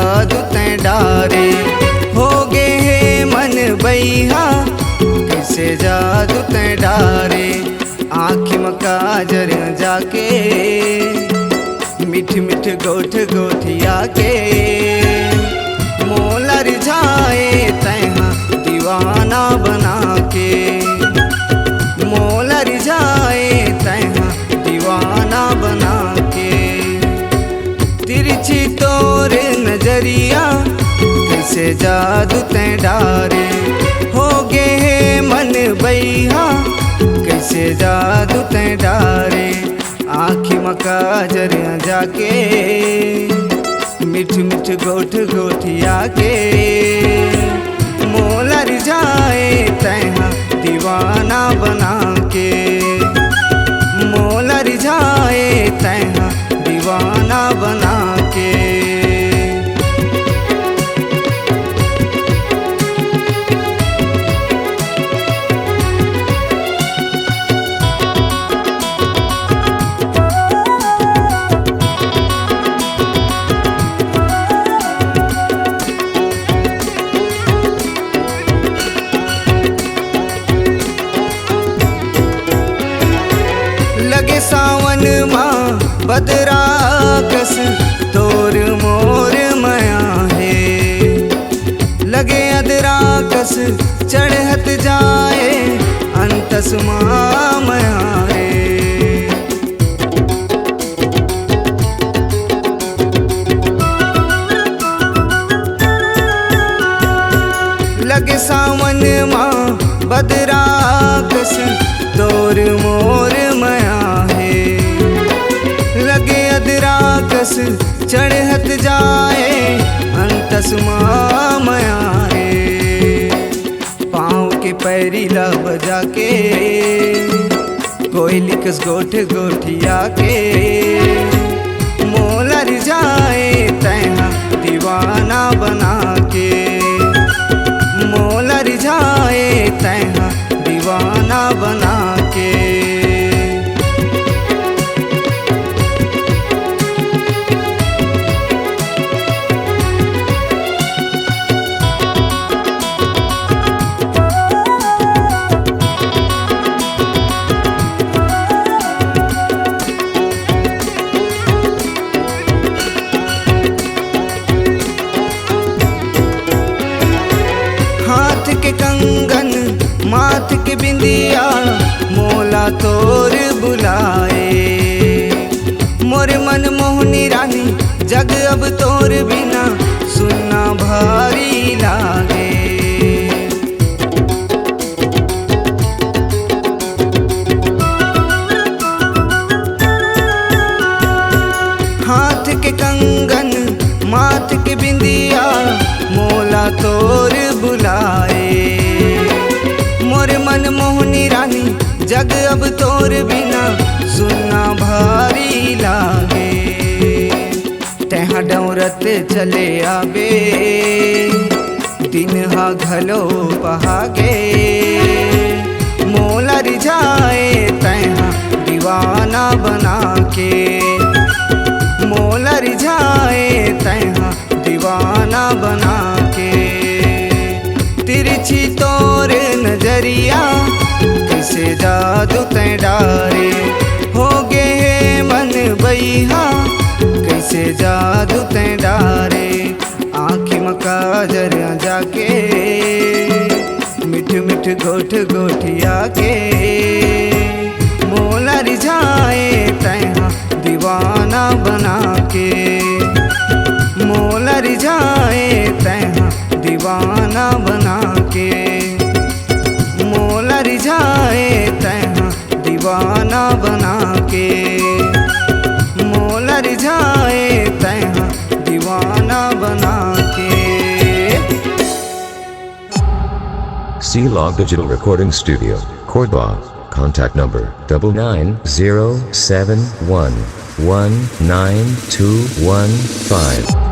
जादू तैं डारे। हो गे हे मन बैहा कैसे जादू तैं डारे। आँखी में काजर जाके मीठ मीठ गोठ गोठिया के मोला रिझाए तैहा दीवाना बना के। मोला रिझाए तैहा दीवाना बना के। तिरछी तोर नजरिया कैसे जादू तैं डारे। हो गे हे मन बैहा कैसे जादू तैं डारे। आँखी में काजर जाके मीठ मीठ गोठ गोठिया के मोला रिझाए तैहा दीवाना बना के। मोला रिझाए तैहा दीवाना बना के। लगे सावन माँ बदरा कस तोर मोर मया है। लगे अदरा कस चढ़त जाए अंतस माँ मया है। लगे सावन माँ बदरा कस तोर मोर मया है। लगे अदरा कस चढ़त जाए अंतस माया रे। पाँव के पैरीला बजा के कोयली कस गोठ गोठिया के मोला रिझाए तैहा दीवाना बना के। मोला रिझाए तैहा दीवाना बना के। हाथ के कंगन माथ के बिंदिया मोला तोर बुलाए। मोर मन मोहनी रानी जग अब तोर बिना सुनना भारी लागे। हाथ के कंगन माथ के बिंदिया मोला तोर बुलाए। मोर मन मोहनी रानी जग अब तोर बिना सुनना भारी लागे। तैहा डौरत चले आबे दिन हा घलो पहागे। मोला रिझाए तैहा दीवाना बना के। मोला रिझाए तैहा दीवाना बना के। तिरछी तोर नजरिया कैसे जादू तैं डारे। हो गे हे मन बैहा कैसे जादू तैं डारे। आँखी में काजर जाके मीठ मीठ गोठ गोठिया के मोला रिझाए तैहा दीवाना बना के। मोला रिझाए तैहा दीवाना बना के। मोला रिझाए तैहा दीवाना बना के। मोला रिझाए तैहा दीवाना बना के। C-Log Digital Recording Studio, Cordoba. Contact number 9907119215.